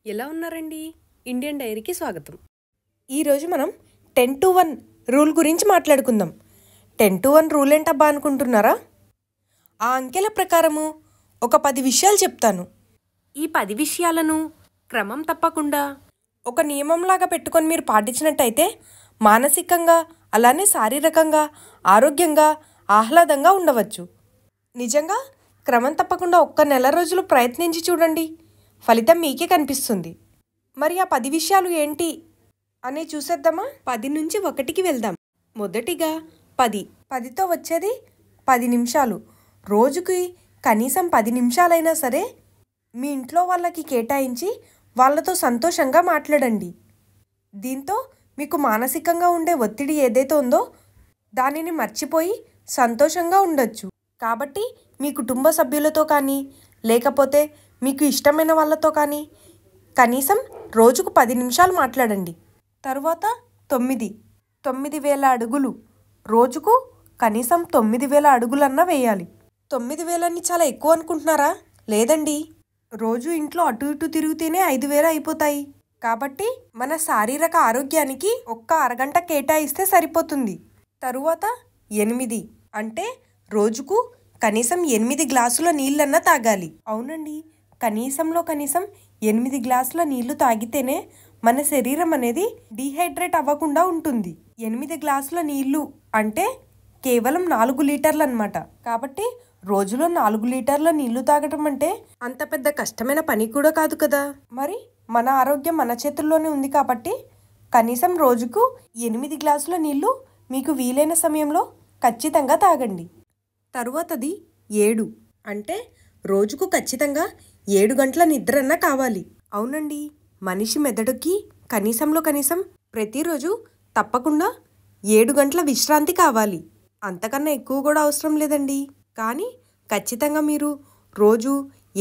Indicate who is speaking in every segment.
Speaker 1: ఎలా ఉన్నారండి? ఇండియన్ డైరీకి స్వాగతం.
Speaker 2: ఈరోజు మనం 10-1 రూల్ గురించి మాట్లాడుకుందాం. 10-1 రూల్ ఏంటబ్బా అనుకుంటున్నారా? ఆ అంకెల ప్రకారము ఒక 10 విషయాలు చెప్తాను.
Speaker 1: ఈ 10 విషయాలను క్రమం తప్పకుండా
Speaker 2: ఒక నియమంలాగా పెట్టుకొని మీరు పాటించినట్టయితే మానసికంగా అలానే శారీరకంగా ఆరోగ్యంగా ఆహ్లాదంగా ఉండవచ్చు. నిజంగా క్రమం తప్పకుండా ఒక్క నెల రోజులు ప్రయత్నించి చూడండి, ఫలితం మీకే కనిపిస్తుంది. మరి ఆ 10 విషయాలు ఏంటి అని చూసేద్దామా? 10 నుంచి 1కి వెళ్దాం. మొదటిగా 10తో వచ్చేది 10 నిమిషాలు. రోజుకి కనీసం 10 నిమిషాలైనా సరే మీ ఇంట్లో వాళ్ళకి కేటాయించి వాళ్ళతో సంతోషంగా మాట్లాడండి. దీంతో మీకు మానసికంగా ఉండే ఒత్తిడి ఏదైతే ఉందో దానిని మర్చిపోయి సంతోషంగా ఉండొచ్చు. కాబట్టి మీ కుటుంబ సభ్యులతో కానీ లేకపోతే మీకు ఇష్టమైన వాళ్ళతో కానీ కనీసం రోజుకు 10 నిమిషాలు మాట్లాడండి. తరువాత 9,000 అడుగులు. రోజుకు కనీసం 9,000 అడుగులన్నా వేయాలి. 9,000 చాలా ఎక్కువ అనుకుంటున్నారా? లేదండి, రోజు ఇంట్లో అటు ఇటు తిరిగితేనే 5,000 అయిపోతాయి. కాబట్టి మన శారీరక ఆరోగ్యానికి ఒక్క అరగంట కేటాయిస్తే సరిపోతుంది. తరువాత 8 అంటే రోజుకు కనీసం 8 గ్లాసుల నీళ్ళన్నా తాగాలి. అవునండి, కనీసం 8 గ్లాసుల నీళ్లు తాగితేనే మన శరీరం అనేది డీహైడ్రేట్ అవ్వకుండా ఉంటుంది. 8 గ్లాసుల నీళ్లు అంటే కేవలం 4 లీటర్లు అన్నమాట. కాబట్టి రోజులో 4 లీటర్ల నీళ్లు తాగటం అంటే అంత పెద్ద కష్టమైన పని కూడా కాదు కదా. మరి మన ఆరోగ్యం మన చేతుల్లోనే ఉంది కాబట్టి కనీసం రోజుకు 8 గ్లాసుల నీళ్లు మీకు వీలైన సమయంలో ఖచ్చితంగా తాగండి. తరువాతది 7 అంటే రోజుకు ఖచ్చితంగా 7 గంటల నిద్రన్నా కావాలి. అవునండి, మనిషి మెదడుకి కనీసం ప్రతిరోజు తప్పకుండా 7 గంటల విశ్రాంతి కావాలి. అంతకన్నా ఎక్కువ కూడా అవసరం లేదండి. కానీ ఖచ్చితంగా మీరు రోజు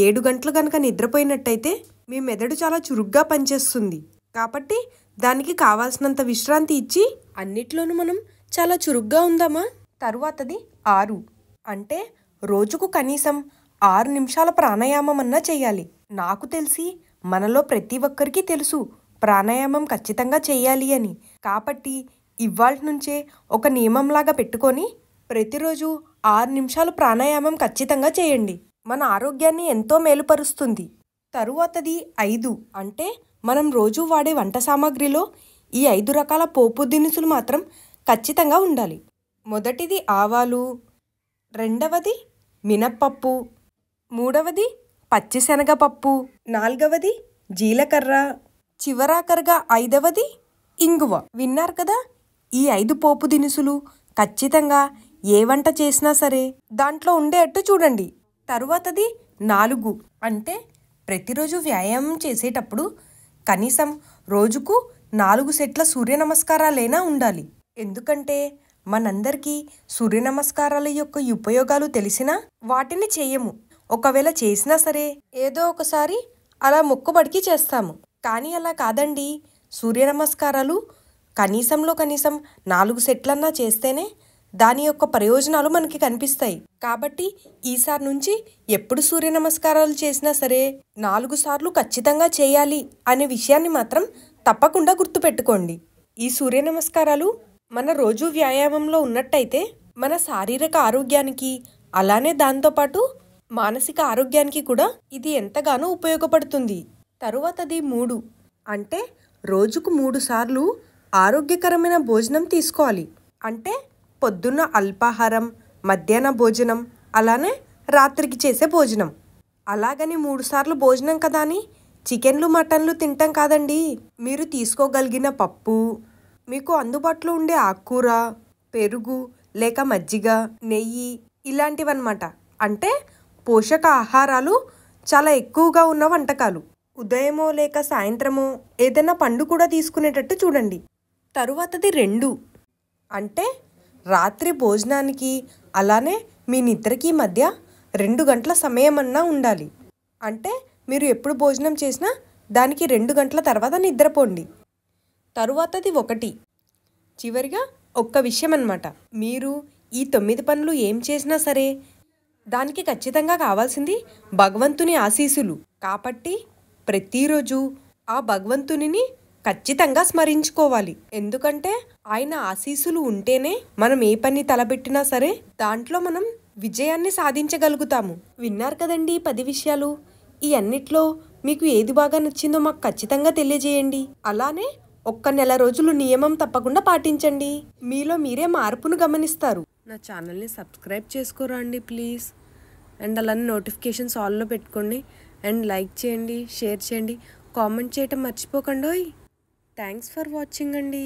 Speaker 2: 7 గంటలు కనుక నిద్రపోయినట్టయితే మీ మెదడు చాలా చురుగ్గా పనిచేస్తుంది. కాబట్టి దానికి కావాల్సినంత విశ్రాంతి ఇచ్చి అన్నిట్లోనూ మనం చాలా చురుగ్గా ఉందామా? తరువాతది 6 అంటే రోజుకు కనీసం 6 నిమిషాల ప్రాణాయామం అన్నా చేయాలి. నాకు తెలిసి మనలో ప్రతి ఒక్కరికి తెలుసు ప్రాణాయామం ఖచ్చితంగా చేయాలి అని. కాబట్టి ఇవాల్టి నుంచే ఒక నియమంలాగా పెట్టుకొని ప్రతిరోజు 6 నిమిషాలు ప్రాణాయామం ఖచ్చితంగా చేయండి. మన ఆరోగ్యాన్ని ఎంతో మేలుపరుస్తుంది. తరువాతది 5 అంటే మనం రోజు వాడే వంట సామాగ్రిలో ఈ 5 రకాల పోపు దినుసులు మాత్రం ఖచ్చితంగా ఉండాలి. మొదటిది ఆవాలు, రెండవది మినప్పప్పు, మూడవది పచ్చిశనగపప్పు, నాలుగవది జీలకర్ర, చివరాఖరిగా 5వది ఇంగువ. విన్నారు కదా, ఈ 5 పోపు దినుసులు ఖచ్చితంగా ఏ వంట చేసినా సరే దాంట్లో ఉండేట్టు చూడండి. తరువాతది 4 అంటే ప్రతిరోజు వ్యాయామం చేసేటప్పుడు కనీసం రోజుకు 4 సెట్ల సూర్య నమస్కారాలైనా ఉండాలి. ఎందుకంటే మనందరికీ సూర్య నమస్కారాల యొక్క ఉపయోగాలు తెలిసినా వాటిని చేయము. ఒకవేళ చేసినా సరే ఏదో ఒకసారి అలా మొక్కుబడికి చేస్తాము. కానీ అలా కాదండి, సూర్య నమస్కారాలు కనీసం 4 సెట్లన్నా చేస్తేనే దాని యొక్క ప్రయోజనాలు మనకి కనిపిస్తాయి. కాబట్టి ఈసారి నుంచి ఎప్పుడు సూర్య నమస్కారాలు చేసినా సరే 4 సార్లు ఖచ్చితంగా చేయాలి అనే విషయాన్ని మాత్రం తప్పకుండా గుర్తుపెట్టుకోండి. ఈ సూర్య నమస్కారాలు మన రోజు వ్యాయామంలో ఉన్నట్టయితే మన శారీరక ఆరోగ్యానికి అలానే దాంతోపాటు మానసిక ఆరోగ్యానికి కూడా ఇది ఎంతగానో ఉపయోగపడుతుంది. తరువాతది 3 అంటే రోజుకు 3 సార్లు ఆరోగ్యకరమైన భోజనం తీసుకోవాలి. అంటే పొద్దున్న అల్పాహారం, మధ్యాహ్న భోజనం, అలానే రాత్రికి చేసే భోజనం. అలాగని 3 సార్లు భోజనం కదా అని చికెన్లు మటన్లు తింటాం కాదండి. మీరు తీసుకోగలిగిన పప్పు, మీకు అందుబాటులో ఉండే ఆకుకూర, పెరుగు లేక మజ్జిగ, నెయ్యి ఇలాంటివన్నమాట. అంటే పోషక ఆహారాలు చాలా ఎక్కువగా ఉన్న వంటకాలు. ఉదయమో లేక సాయంత్రమో ఏదైనా పండు కూడా తీసుకునేటట్టు చూడండి. తరువాతది 2 అంటే రాత్రి భోజనానికి అలానే మీ నిద్రకి మధ్య 2 గంటల సమయం అన్నా ఉండాలి. అంటే మీరు ఎప్పుడు భోజనం చేసినా దానికి 2 గంటల తర్వాత నిద్రపోండి. తరువాతది 1 చివరిగా ఒక్క విషయం అన్నమాట. మీరు ఈ 9 పనులు ఏం చేసినా సరే దానికి ఖచ్చితంగా కావాల్సింది భగవంతుని ఆశీస్సులు. కాబట్టి ప్రతిరోజు ఆ భగవంతునిని ఖచ్చితంగా స్మరించుకోవాలి. ఎందుకంటే ఆయన ఆశీస్సులు ఉంటేనే మనం ఏ పని తలపెట్టినా సరే దాంట్లో మనం విజయాన్ని సాధించగలుగుతాము. విన్నారు కదండి 10 విషయాలు. ఈ అన్నిట్లో మీకు ఏది బాగా నచ్చిందో మాకు ఖచ్చితంగా తెలియజేయండి. అలానే ఒక్క నెల రోజులు నియమం తప్పకుండా పాటించండి. మీలో మీరే మార్పును గమనిస్తారు. నా ఛానల్ని సబ్స్క్రైబ్ చేసుకోరా అండి ప్లీజ్. అండ్ అలానే నోటిఫికేషన్స్ ఆల్లో పెట్టుకోండి. అండ్ లైక్ చేయండి, షేర్ చేయండి, కామెంట్ చేయటం మర్చిపోకండి. థ్యాంక్స్ ఫర్ వాచింగ్ అండి.